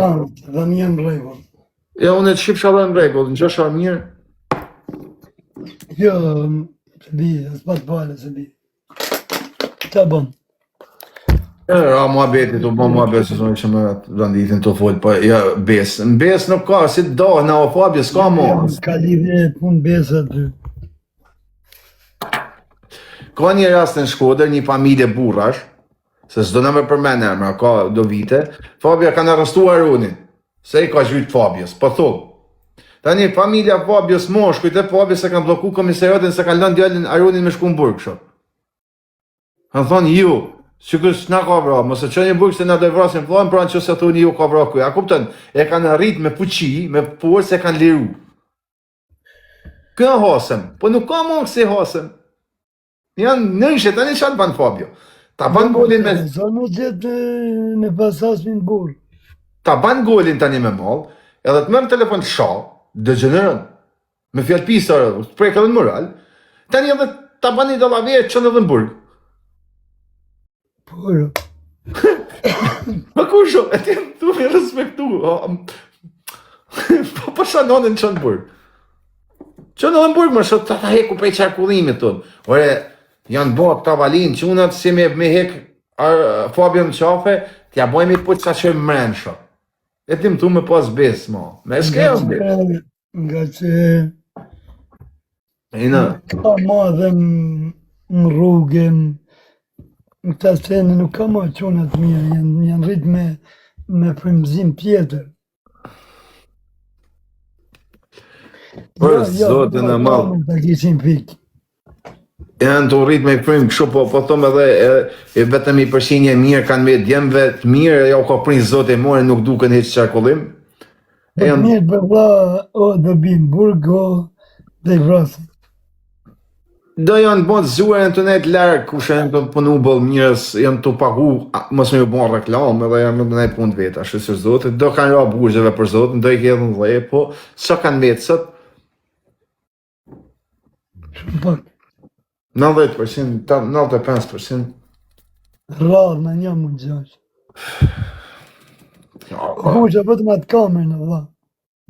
Dhe një në regull. Ja, unë e të shqipësha dhe në regull, në gjësha mirë. Jo, se bi, s'pat pale, se bi. Qa bon? Ra mua betit, u bo mua besë, zonë që me randitin të folë, po ja, besë. Në besë nuk ka, si të dohë, në o Fabio, s'ka mua. Ka lidhe pun besë aty. Ka një rast në Shkodër, një familje burrash, se s'do në me përmen emra, ka do vite, Fabia kanë arrestuar Arunin, se i ka zhyt Fabios, po thumë. Tani familja Fabios moshkujt e Fabios se kanë bloku komisariatin se kanë lënë djalin Arunin me shku në burg, kështu. Kanë thonë ju, sikur s'na ka vra, mos e çoni në burg se na do vrasin vllajën, pra nëse thoni ju ka vra ku. A kupton? E kanë arrit me fuqi, me forcë e kanë liru. Kë hasëm, po nuk ka më se hasëm. Janë nënshë, tani çfarë ban Fabio? Ta ban golin me Zonë gjithë në pasasmin burg. ta ban golin tani me mall, edhe të merr telefon të shoh, degeneron. Me fjalë pisare, prek edhe në moral. Tani edhe ta bani dallavë çon edhe në burg. Por, Ma kusho, e ti tu me respektu. Po shanonën çon në burg. Çon edhe në burg, më shot ta heku prej qarkullimit ton. Ore, janë bot tavalin, çunat si me hek Fabio në qafe, t'ja bojmë i putë sa që mrenë shok. E ti më tu me pas besë, mo. Me s'ke o besë. nga që Ina, ka ma dhe në rrugën, në këta sene nuk ka ma qunat mirë, janë rritë me frymëzim tjetër. për zotin e madh. Ta kishin pikë. Janë të rrit me prim kështu, po thom edhe e vetëm i përshinje mirë kanë me djemve të mirë, ja u ka prin zoti more, nuk duken hiç qarkullim. Më të mirë për vlla, o do bim burg, o dhe i vrasin. Do janë bon zuar në të nejtë largë, kush janë të punu bëllë mirës, janë të pagu, mos me ju bon reklam, edhe janë në nejtë punë veta, shësër zotit, do kanë ra burgjeve për zotin, do i kedhën dhe, po, sa kanë vetë sot? Shumë pak. 90%, 95%. Rrallë në një mund gjash. Kusha vetëm atë kamerën në vlla,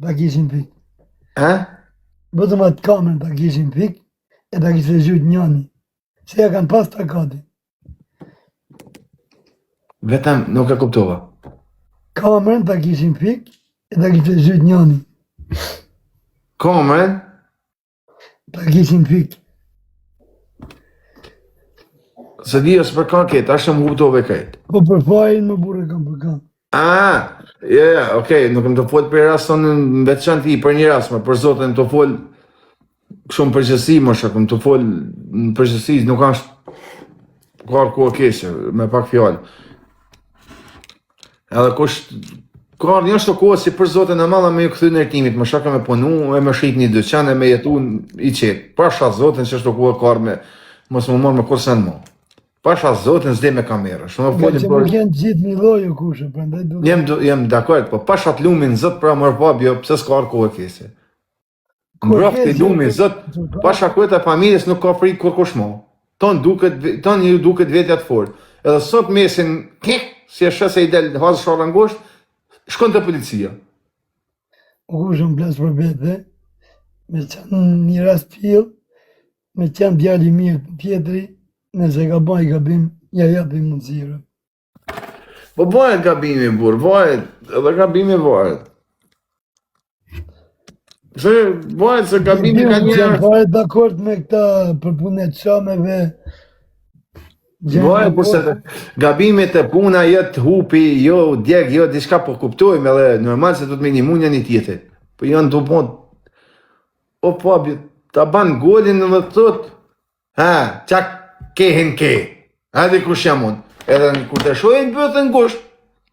ta kishin pikë. Vetëm atë kamerën ta kishin pikë, e ta kishte zhyt njani. Se ja kanë pas takati. Vetëm nuk e kuptova. Kamerën ta kishin pikë, e ta kishte zhyt njani. Kamerën? Ta kishin pikë. Se di është për ka ketë, ashtë më kuptove këtë. Po për fajin më burë kam për kam. Okej, nuk më të folë për raston në veçanti, për një rast, për zotin të folë shumë përgjësi, më shakëm, të folë në përgjësi, nuk ashtë kërë ku o keshe, me pak fjallë. Edhe kush, kërë një është të kohë si për zotin e madha me ju këthy në rtimit, më shakëm e punu, e me shqit një dyqan, e me jetu i qetë. Pasha zotin që është të kohë kërë me, mos më morë me kursen mo. Pasha zotin s'de me kamera. Nga që më kënë gjithë një lojo kushe, prandaj du... Jem dakord, po pasha të lumin zot pra mërë Fabio, pse s'ka arë kohë kese. Mbroftë i lumin zot, pasha kujt e familjes nuk ka frikë kur kush mo. Ton ju duket vetja të fort. Edhe sot mesin, si e shese i del hazë shorë angosht, shkon të policia. Kushe më plasë për vete, me qenë një rast pjellë, me qenë djali mirë tjetëri, nëse ka baj gabim, ja japi mundësire. Po bëhet gabimi, burë, bëhet, edhe gabimi bëhet. Se bëhet se gabimi ka një... Jam fare dakord me këta përpunet shameve. Bëhet, përse gabimit e puna jetë hupi, jo djeg, jo diçka po kuptojmë edhe normal se du të me një munja një tjetër. Po janë të bon... O Fabio, ta ban golin në dhe të thot, qak kehen ke, edhe kush jam unë, edhe në kur të shojnë bëtë në gusht,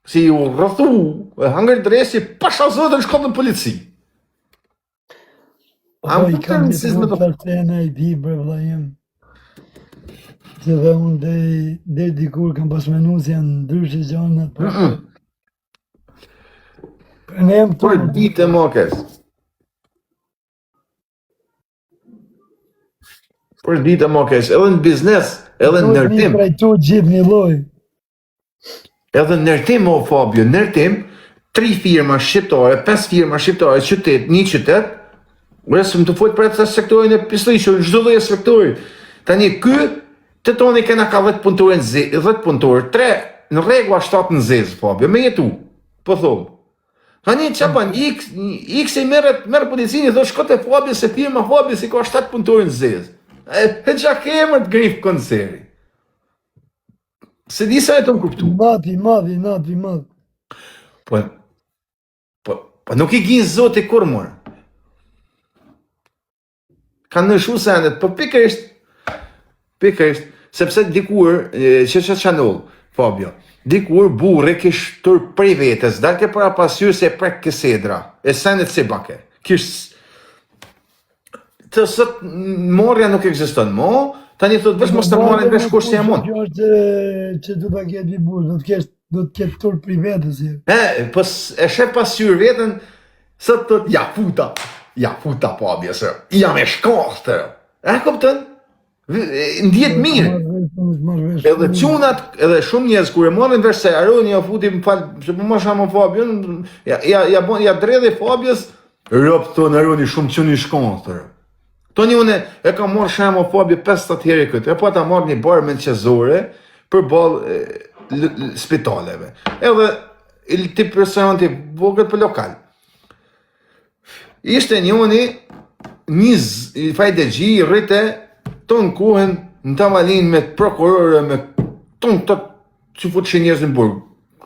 si ju rrëthu, e hangër dresi, pasha zotën shkodë në polici. Po i kam një të tërtena i di bre vla jem, që dhe unë dhe dikur kam pas menu si janë ndryshe gjanat. Për ne jem të... Për ditë e mokes. Për ditë e mokes, edhe në biznes, edhe në nërtim. Një trajtu gjithë një loj. Edhe në nërtim, o Fabio, nërtim, 3 firma shqiptare, 5 firma shqiptare, një qytet, së më të fojtë për atë sektorin e pistrishë, çdo lloj sektori. Tani ky të toni kena ka 10 punëtorë 10 punëtorë, 3 në rregull, 7 në zezë, Fabio, me jetu. Po thom. Tani çapan X i merr policinë, thotë shko te Fabio se firma Fabio si ka 7 punëtorë në zezë. E çka kemër të grif konceri. Se di sa e të më kuptu. Madhi. Po nuk i gjinë zoti kur mërë. Kanë nëshu sendet, po pikërisht, sepse dikur, që qanull, Fabio, dikur burri kish tër prej vetës, dalke para pasyrë se prek kësedra, e sendet si bake. Kish, të sot morja nuk eksiston, tani thot vesh mos të marrin vesh kur si e mund. Kjo është që do ta ketë një burr, do të ketë tër prej vetës. Po e shef pasyrë vetën, sot thot ja futa Fabio, se jam e shkallë. E kupton? Ndihet mirë. Edhe çunat, edhe shumë njerëz kur e marrin vesh se Aroni ja futi, më fal, se po më shamo Fabion, ja dredhi Fabios, rob ton Aroni shumë çuni i shkallë. Toni une e kam marrë shemo Fabio 50 herë këtë, e po ta marrë një barë me në qezore për balë spitaleve. Edhe tip personanti vogët për lokal. Ishte njoni, një fajdegji, rrite, tonë kuhen në tavalin me prokurore, me tonë të që futë që njerëz në burg.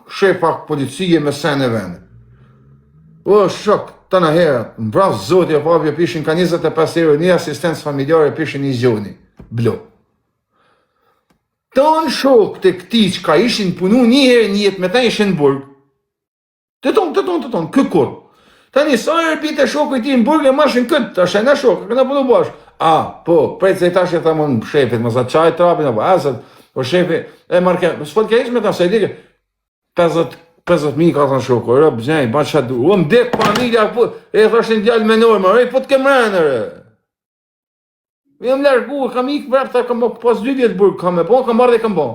Shefa policie me sen e vende. O, shok, të në herët, më vrasë zotja Fabio pishin ka 25 euro, një asistencë familjare pishin një zjoni, blo. Tonë shok të këti që ka ishin punu një herë një jetë me ta ishin në burg. Të tonë, këkur. Ta një sa e rëpite shokë i ti në burg e mashin këtë, të shenë shokë, këna punu bashkë. Po, prej se i tash e thamon shefit, më sa qaj trapin, apo asët, po shefi, e marke, s'fot ka ishme ta, se i dike, 50.000 ka thënë shokë, rëbë, gjej, ba që du, më dekë familja, e thashin djallë menor, më rej, po të kemrenë, re. Jam largu, kam ikë vrap, ta kam pas 2 vjetë burg, kam e po, kam marrë dhe kam po.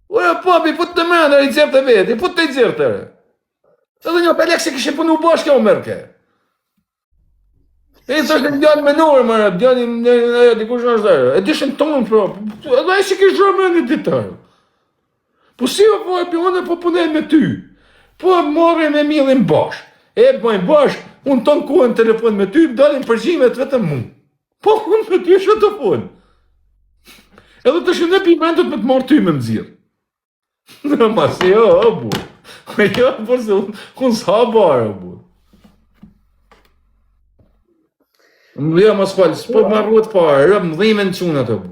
Ure, papi, po të kemrenë, i dzirë të veti, po të i dzirë të re. Edhe një pelek se kështë punu bashkë o mërke. E të është në djallë menor, më rëbë, djallë, dikush në është dhe, e dishën tonë, pro, edhe e si kështë rëmë në ditarë. Po si o po e pjonë, po punej me ty. Po marrë me milin bashkë. E bëjmë bashkë, unë tonë kohën telefon me ty, dalin përgjimet vetëm mu. Po unë me ty shë të punë. Edhe të shënë e pimentot me të marrë ty me më zirë. Në masi, o bu. Jo, por se unë s'ha barë, o bu. Jo, mos falë, s'po marrë të parë, rëbë më dhime në qunë ato bu.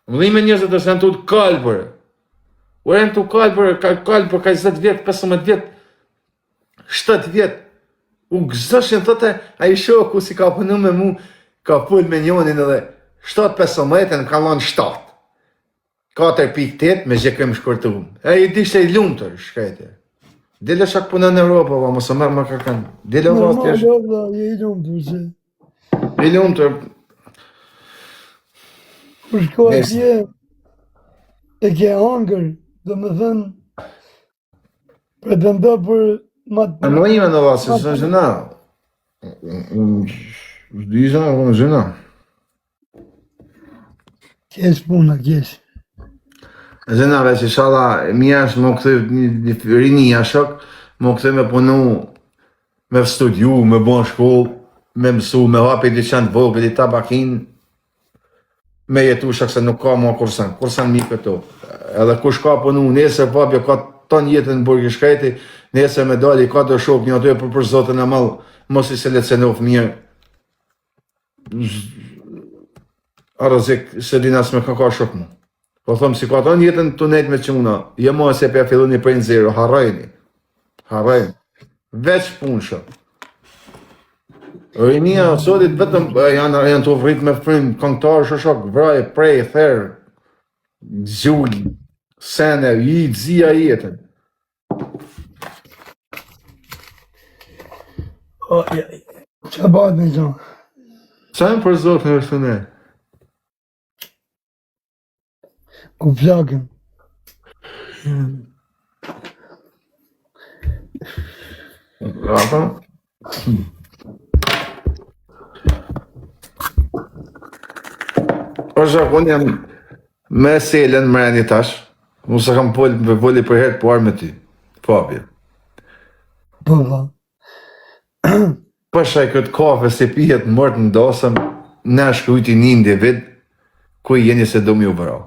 Më dhime njëzët është në të të kalë përë. U e në të kalë për ka 20 vjetë, 15 vjetë, 7 vjetë. U gëzëshin, thëte, a i shoku si ka punu me mu, ka pull me njonin edhe 7-15 në ka lanë 7. 4.8 me gjekëm shkurtu. E i dishte i lumë tërë, shkajte. Dile shak punë në Europë, va, mos o mërë më kërkan. Dile o vazë tjesh. I lumë tërë, që. I lumë tërë. Kur shkoj atje, e ke hangër, dhe me thënë, pretendo për matë... Në ime në vasë, së në zhëna. Zdisa, në zhëna. Kesh puna, kesh. Zhëna, veç, ishala, mija është më këtë një rinia shok, më këtë me punu, me studiu, me bon shkollë, me mësu, me hapi dyqan të vogël, i tabakin, me jetu shak se nuk ka mua kursan mi këto. Edhe kush ka punu, nesër Fabio ka ton jetën në burg i shkreti, nesër me dali ka do shok një aty për zotën e malë, mos i selekcionof mirë. Arëzik, se dinas me ka shok mu. Po thëmë, si ka ton jetën të nejtë me quna, je mua se për filluni për në zero, harajni. Veç punë shok. Rinia, sotit vetëm janë të vrit me frimë, këngtarë shok, vraj, prej, therë, gjullë, sene, i dzia jetën. Qa bat me gjo? Qa në për zotë në është ne? Ku plakën. Apo? O shakon jam me selen mreni tash. Unë se kam voli për herë puar me ty. Fabio. Po, po. Përshaj këtë kafe se pijet mërt në dasëm, ne shkrujti një individ, ku jeni se do mi u vëra.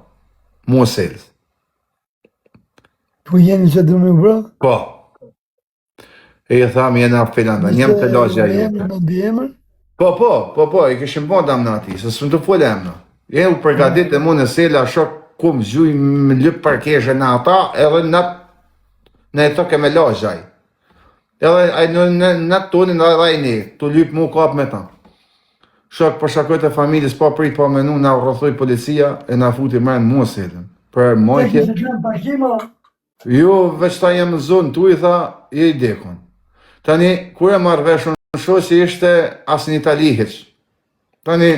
Mu selës. Ku jeni që du me bra? Po. E i tham jena filanda, njem të lagja ju. Me di emër? Po, i kishim bo damnati, se së më të folë emna. E u përgadit e mu në sela shok kum zhuj më lyp parkeshe në ata, edhe në e toke me lagjaj. Edhe në tonin edhe e ne, të lyp mu kap me ta. Shok për shakojt e familjes, pa prit pa menu, na rrëthoj policia, e na futi mërën mu selën. Për mojtje. Jo, veç ta jem në zonë, tu i tha, je i dekon. Tani, kur e marrë veshën në shoh si ishte as një Itali heq. Tani...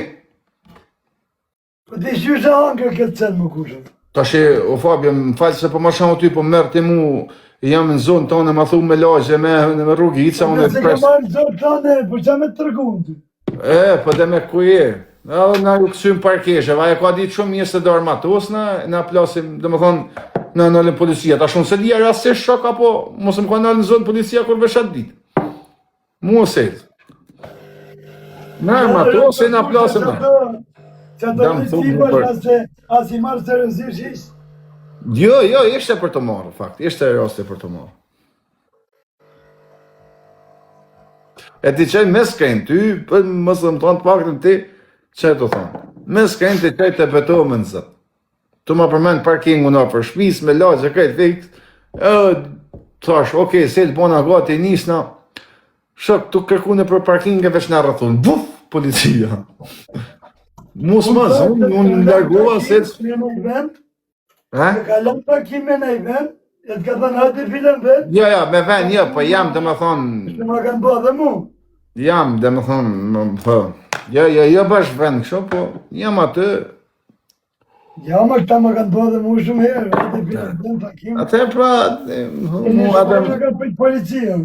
Po ti shqysh e hangër këtë cënë më kushën? Tashi, o Fabio, më falë se po ma shamu ty, po mërë ti mu, jam në zonë tonë, ma thu me lagje, me rrugica, unë e Se ke marrë në zonë tonë, po që me të tërgun ty? Po dhe me ku je. Edhe na ju kësym parkeshe, e ka ditë shumë mirë se do armatos, na plasim, dhe më thonë, na nëllën policia. Ta shumë se dhja rastisht shok, apo mos më ka nëllën në zonë policia kur veshat ditë. Mu o sejtë. Na armatos e na plasim na. Që të rëzimër as i marrë seriozisht ishtë? Jo, ishte për të marrë, fakt, ishte raste për të marrë. E ti qaj me skajnë, ty, për mësë më tonë të paktën ti, që të thonë? Me skajnë ti qaj të betohë më nëzët. Tu ma përmenë parkingu në për shpis, me lagje, kajtë fiks, thash, okej, selë bona gati, nisna, shok, tu kërkune për parkinge veç në rëthun, buf, policia. Mos ma zonë, unë largova se... Të kalon parkime në i vend, e të ka thënë hajtë i filën vend? Ja, me vend, ja, po jam dhe me thonë... Shtë ma kanë bëha dhe mu? Jam dhe me thonë, po... Ja, bash vend, kësho, po jam atë... Ja, ma këta ma kanë bëha dhe mu shumë herë, hajtë i filën vend parkime. Atë e pra... E një shkoj që kanë pëjtë policia.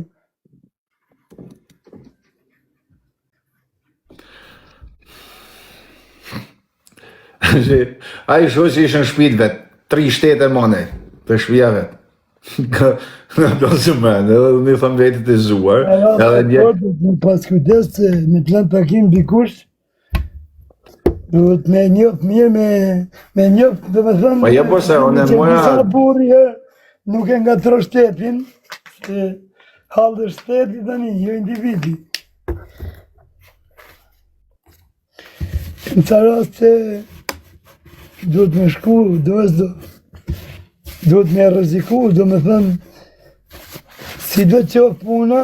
A i shoh që ishë në shpit vetë, 3 shtete mone, për shpia vetë. Në plasë menë, edhe në thëmë vetit e zuar. Në pas kujdes që me plan parkim bikush, duhet me njoft mirë, me njoft, dhe me thëmë... Pa je po se, unë e moja... Që disa burri nuk e nga tro shtetin, se halë dhe shteti të një, jo individi. Në ca rast që duhet me shku, duhet me rreziku, do me thënë, si do qofë puna,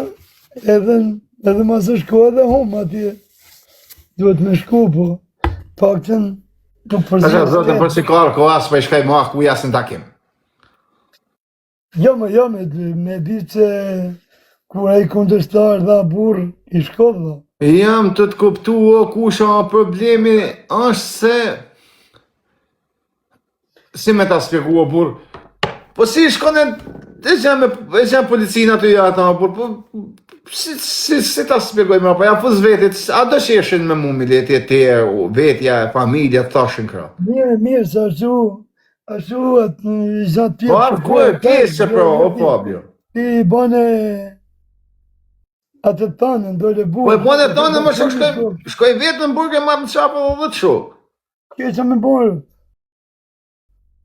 edhe mas e shku edhe hum atje, duhet me shku, po, paktën nuk përzirë. Asha, zote, për si karë, ko asë për i shkaj ma, ku jasë në takim. Jo, me di që kura i kundërshtar dha burë i shkodha. Jam të të kuptu, o kusha problemi është se... Si me ta spjegu o burë? Po si shkone, e gjem policinë aty ata, po si ta spjegoj me, po ja fuz vetit, a do që eshin me mu mileti e te, vetja, familja, të thashin kra? Mirë, se ashtu atë gjatë tjetë... Po arë ku e kesë pra, o Fabio? Ti bane... Atë të tanë, ndole burë... Po e bane të tanë, më shkoj vetë në burë, e marrë në qapë dhe të shok. Kje që me burë?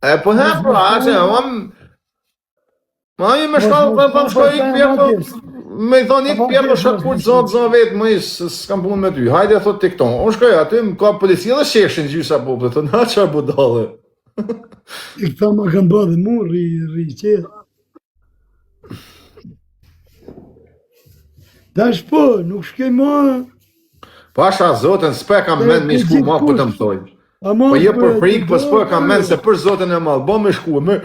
E po ne pra, ashe, ma i me shkoj ik pjepo, me i thonë ik pjepo shakur zonë vetë, më i s'kam punë me ty, hajde thot të këton, unë shkoj aty, më ka policia dhe sheshin gjysa pople, thonë, ha qa budale. I këta ma kanë bërë dhe mu, ri qërë. Dash po, nuk shkej ma... Pasha zotën, s'pe kam mend me shku ma për të më thojnë. Po je për frikë, po s'po kam mend se për zotën e malë, bo me shku, me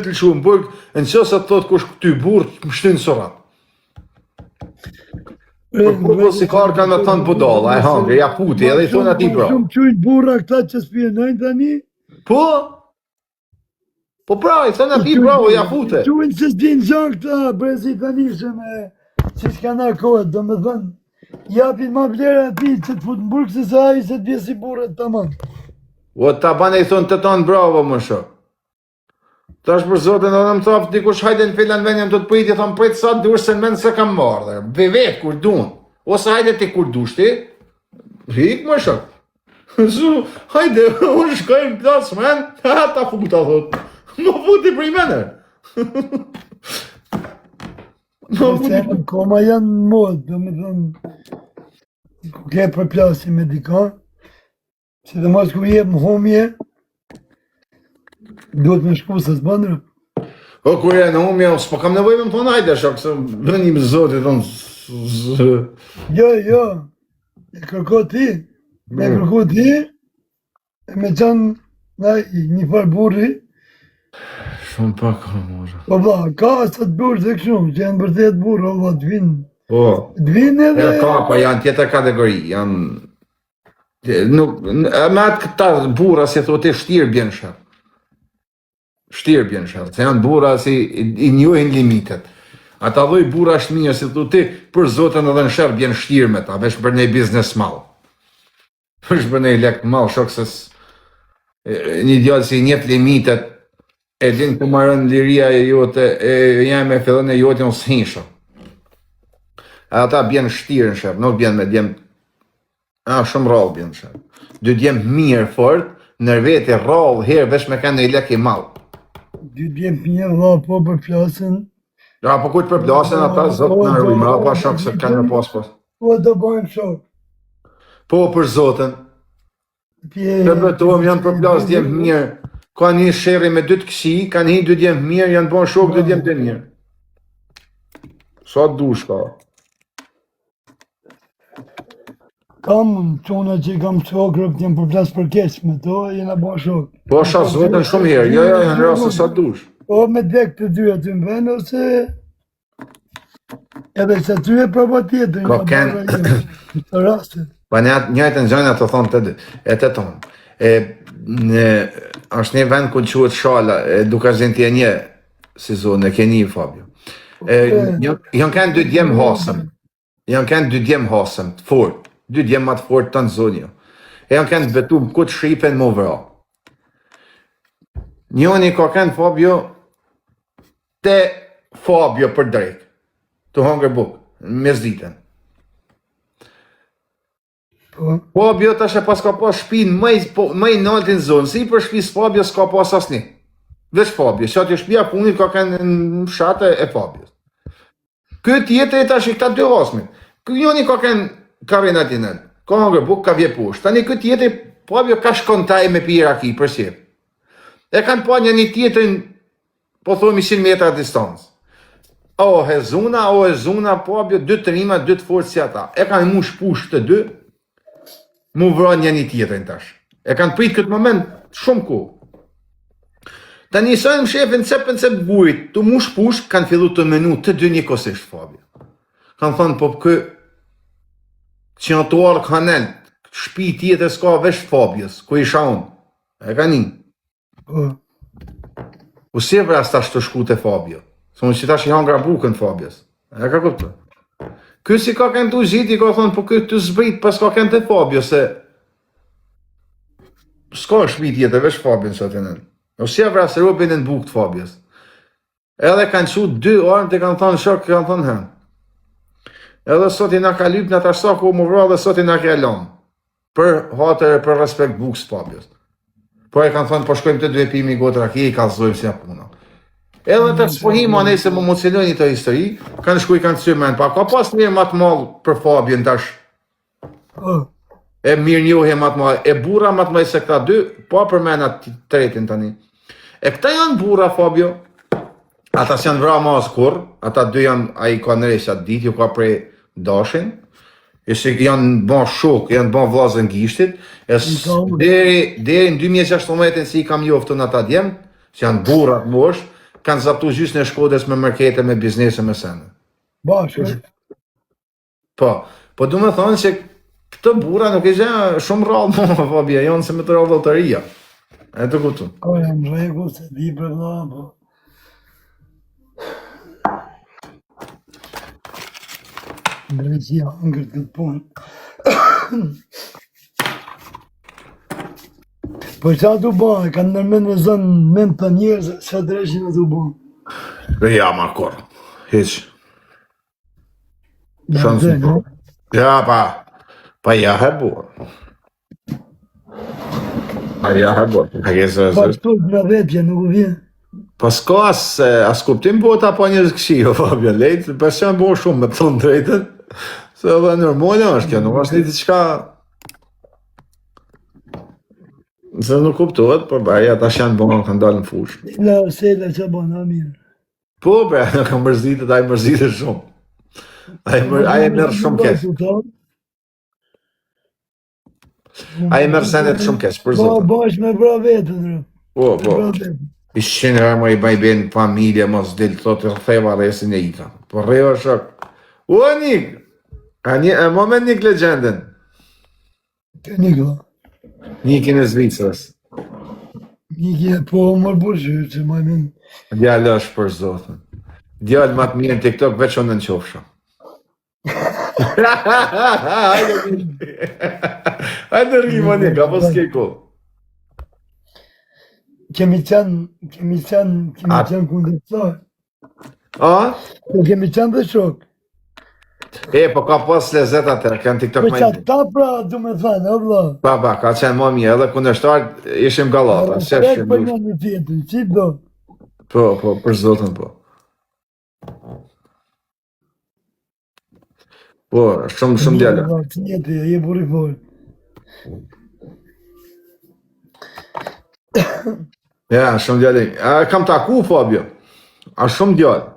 të lëshu më burg, në qësë të thotë kush këty burë, më shtynë sorat. Për kurbo si karë kanë me thonë budala, e hangre, ja puti, edhe i thonë ati bra. Shumë qujtë burra këta që spjenojnë tani? Po? Po pra, i thonë ati bra, o ja pute. Qujnë se s'dinë gjanë këta, brezi tani, që s'kana kohët, do me thënë, japin ma vlerë ati që të futë në burg se sa ai se të vje si burët tamam. O ta bane i thonë të tonë bravo më shok. Tash për zotin edhe më thafë dikush hajde në filan venjem do të pëjti, thonë pëjtë sa dush se në menë se kam marrë, vetë kur dunë, ose hajde ti kur dush ti, hik më shok. Hajde, unë shkoj në plas men, ta futa thot, më futi për i mene. Se koma janë në modë, do me thënë, ku ke për plasi me dika, se dhe mos ku jep më humje, duhet me shku se s'bandrë. O kur e në umje, s'po kam nevoj me më thonë hajde shok, se vënim zotit thonë, Jo, e kërko ti, me kërko ti, e me qanë një farë burri, shumë pak ka mora. po vla, ka sa të burë se kështu, që janë vërtet burë, o vla, të vinë. Po, Të vinë edhe... e ka, pa janë tjetër kategori, janë... Nuk, me atë këta bura si thote shtirë bjenë shërë. Shtirë bjenë shërë, se janë bura si i njohin limitet. Ata dhoj bura është mirë, si thote, për zotën edhe në shërë bjenë shtirë me ta, vesh për nej biznes malë. Vesh për nej lek malë, shok se një djallë si njët limitet, e din ku marën liria e jote, e jam e fillën e jote në s'hinshë. Ata bjenë shtirë në shërë, nuk bjenë me djemë, shumë rallë bjenë në shërë. Dy djemë mirë fort, nër vete rallë herë, vesh me kanë e lek i malë. Dy djemë mirë, vla, po për flasën. Ja, po kujtë për plasën, ata zotë në rrujmë, pa shok se kanë në pas. Po do bojmë shok. Po për zotën, të betohem janë për plasë djemë mirë, ka një shërri me 2 kësi, kanë hi 2 djemë mirë, janë bon shok 2 djemë të mirë. Sa dush ka? Kam qona që kam qokrë, këtë jem për plasë për keq me to, jena bo shok. Po sha zotën shumë herë, jo, janë rrasë sa dush. Po me dek të dy aty në vend, ose... Edhe se ty e prapa tjetër, Ka ken- të rastet. Pa njëjtën gjëna të thonë të dy, e të tonë. Është një vend ku quhet Shala, duke zënë ti e një si zonë, e ke një Fabio. Janë kanë 2 djemë hasëm. Janë kanë 2 djemë hasëm, të fort. 2 djemë më të fort të në zonë jo. E janë kanë betu ku të shripen më vëra. Njoni ka kanë Fabio te Fabio për drejt. Të hangër buk, në mesditën. Fabio tash e pas ka pas shpinë më i naltin zonë, si për shpisë Fabio s'ka pas asni. Veç Fabio, që aty shpia punit ka kanë në fshate e Fabio. Këtë tjetër e tash i këta 2 hasmit. Këtë njoni ka kanë karina tinel, ka hangër buk, ka vje poshtë. Tani këtë tjetër Fabio ka shkon taj me pira ki, për sjep. E kanë pa një tjetërin, po thomi 100 metra distancë. O e zuna, Fabio, 2 të rima, 2 të fortë si ata. E kanë mu shpush të 2, mu vra një tjetërin tash. E kanë prit këtë moment shumë ku. Ta njësojnë më shefin cepën cep burit, të mu shpush, kanë fillu të menu të 2 njëkosisht, Fabio. Kanë thonë, po kë që në të arë kanel, shpi tjetër s'ka vesh Fabios, ku isha unë. E ka një. U si vras tash të shku të Fabio. Së më që tash i hangra bukën Fabios. E ka kuptu. Ky si ka kënë të gjiti, ka thonë, po këtë të zbrit, pas ka kënë të Fabio, se s'ka shpi tjetër, vesh Fabios së të nënë. U si vras rupin e në bukë të Fabios. Edhe kanë që 2 orën të kanë thonë shok, kanë thonë hënë. Edhe sot i nga ka lyp në të ashta ku më vra dhe sot i nga ka lamë. Për hatër e për respekt bukës Fabios. Po e kanë thonë, po shkojmë të 2 pimi gotra ki, i kalzojmë si a puna. Edhe të spohim anej se më mocionojnë të histori, kanë shkuj kanë të symen, pa ka pas mirë matë malë për Fabion tash. E mirë njohje matë malë, e bura matë malë se këta 2, pa për mena të tretin tani. E këta janë bura Fabio, ata s'janë vra ma askur, ata 2 janë, a i ka nërej atë dit, ju ka prej dashin, janë bon shok, janë bon vlazën gishtit, deri në 2016 si i kam joftu në ata djemë, që janë burat mosh, kanë zaptu gjysë në Shkodës me mërkete, me biznese, me sene. Bashkë. Po du me thonë që këtë bura nuk e gjenë shumë rallë më, Fabia, janë se me të rallë loteria. E të kutu. Ko jam regu se di për vla, po. Drejtësia hëngër këtë punë. Po qa t'u bënë, kanë nërmen me zonë mend të njerëz, sa drejshin e t'u bënë. Ja, ma kur. Hiq. Shumë Dhe, no? Ja, pa ja he burë. Pa ja he burë. Pa shtu në vepje, nuk u vjen. Pa s'ka as kuptim bota po njërës këshio, Fabio, lejtë, për që janë bo shumë me thonë drejtën, se edhe nërmojnë është kjo, nuk është një diçka, se nuk kuptohet, por ja tash janë bo, kanë dalë në fushë. La, sela që bënë, a mirë. Po, bre, në kam mërzitet, a i mërzitet shumë. A i mërë shumë kesh. A i mërë senet shumë kesh, për Po, zotë. bash me bra vetën, rë. Po. I shqenë rrë më i bajben familje, mos del të të rëtheva resin e ita. Po rrëva shok. O, Nik! A moment Nik legendën. Ke Nikla. Nikin e Zvicrës. Niki e po mërë burshë, që ma men. Djallë është për zotën. Djallë ma të mirë në TikTok, veç unë në qofsha. Hajde rrima Nik, apo s'ke ko. Kemi qenë kundërshtar. A? Po kemi qenë dhe shok. Po ka pas lezet atër, kanë TikTok Po ma që i ata pra, du me thënë, o vla. Pa, ka qenë ma mirë, edhe kundërshtar ishim galata, se Respekt shim për dush. një tjetën, që do? Po, për zotën po. Po, shumë djallë. Që njëti, je buri fort. Ja, shumë djallë. Kam taku, Fabio. A shumë djallë.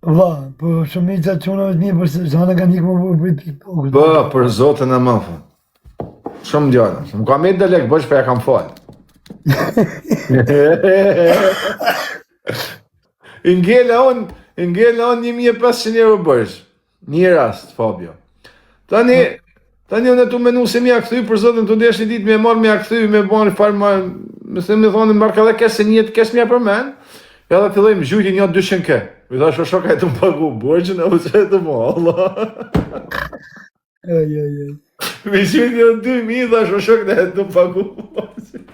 Va, po shumica qunave të mi, përse zana ka nikë më për TikTok. Po, për zotën e më fa. Shumë djallë. Më ka me të lek, bësh për ja kam falë. Ngella on 1500 euro bësh. Një rast, Fabio. Tani unë e tu menu se mi a këthy, për zotën të ndesh një ditë me marrë me a këthy, me bani farë me se me thonë, marrë ka dhe kesë njëtë kesë mja për men, ja dhe fillojmë gjujti një 200 ke. I thash o shoka e të më pagu borgjën, e që e të më, Allah. Ej. Me gjujti një 2000, thash o shoka e të më pagu borgjën.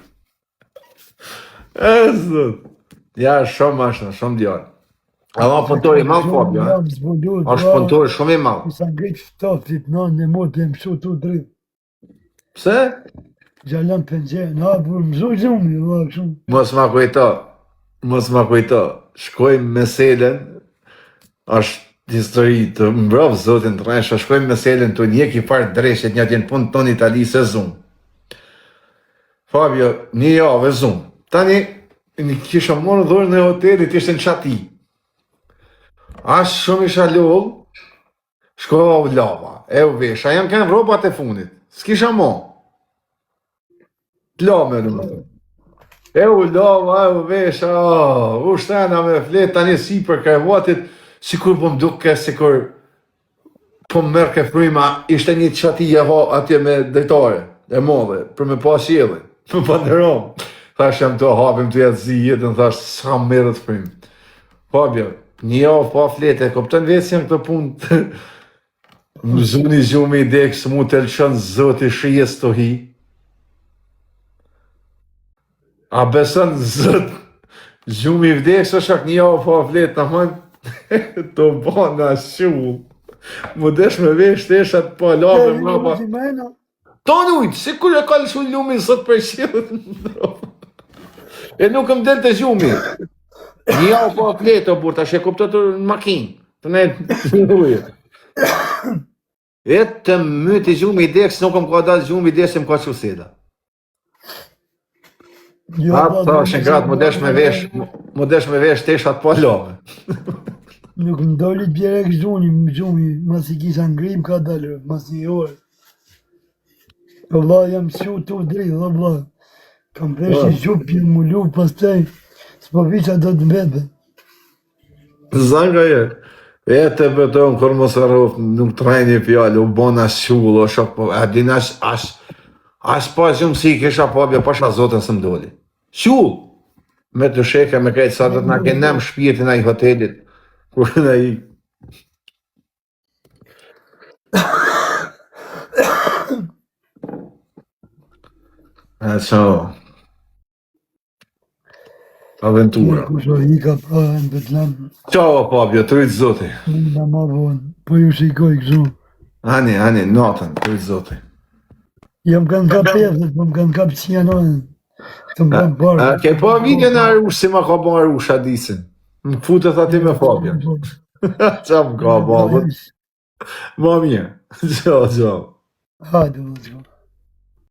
Zot. Ja, shumë ashtë, shumë djarë. Ama punëtori i malë, Fabio, është punëtori shumë i malë. Sa ngritë ftoftit, në mund të mësu tu dritë. Pse? Gjallan pëngjerë, në apur mësu gjumi, va shumë. Mos ma kujto, shkojmë me selen, është histori të mbrov zotin të rreshë, shkojmë me selen të njeki farë dreshet një atjen punë tonë Itali se zumë. Fabio, një javë e zumë. Tani, kisha morë dhurë në hotelit, ishte në qati. Ashtë shumë isha lullë, shkova u lava, e u vesha, jam kënë robat e funit, s'kisha mo. T'lame në më të. E u lava, e u vesha, u shtena me fletë, tani si për kravatit, sikur po më duke, sikur po më mërë ke frima, ishte një qati atje me drejtare, e modhe, për me pas jelin, për panderom. Thash jam të hapim të jetë zi jetën, thash s'ka mërë të frimë. Fabio, një javë pa flete, koptën vesë janë këtë punë, më zuni gjumë i dekë, së mu të lëshën zëti shijes të hi. A besën zët, gjumë i vdekë, së shak një javë pa flete, në mënë, të bëna shullë. Më desh me vesh të eshat pa lave, më pa. Tonë ujtë, si kur e ka lëshu lumi sot për shilët në ndronë. E nuk më del të gjumi. Një javë pa flete, o burta, që e kuptët në makinë, të ne të ujë. E të mëti gjumi i dekë, së nuk më ka dalë gjumi i dekë, se më ka që seda. Atë është në gratë, më desh me vesh të eshat pa lave. Nuk më dolit bjerek gjumi, mas i kisha ngrim ka dalë, mas një orë. Po vla, jam shu tu drejtë, vla. Kam vesh një gjupje, më lu, pas taj, s'po visha do të mbete. Zanga je, e të beton, kër mos arrof, nuk trajni fjallë, u bona shullë, o shok, a din as pas gjumë si kisha pobja, pasha zotën së mdoli. Shullë! Me të sheke, me krejtë sa të nga kenem shpirtin a i hotelit, kur në i... Ciao. Aventura. Kusho i ka pra në Betlam, Ciao Fabio, të rritë zoti. nga ma vonë, po ju shikoj kështu. Ani, natën, të rritë zoti. Jam kanë kap pethët, po më kanë kap cianojnë. Këtë më kanë parë. Ke po video në Arush si ma ka bo Arush Adisin. Më futët ati me Fabio. Qa më ka bo? Ma mirë. Ciao. Hajde, më të shko.